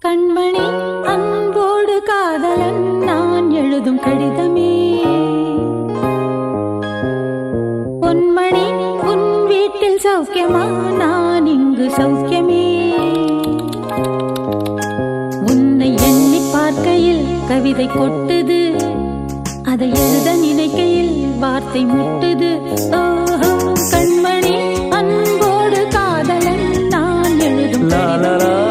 கண்மணி அன்போடு காதலன் நான் எழுதும் கடிதமே. பொன்மணி உன் வீட்டில் சௌக்கியமா, நான் இங்கு சௌக்கியமே. உன்னை எண்ணி பார்க்கையில் கவிதை கொட்டுது, அதை எழுத நினைக்கையில் வார்த்தை முட்டுது. ஓஹோ கண்மணி அன்போடு காதலன் நான் எழுதும் கடிதமே.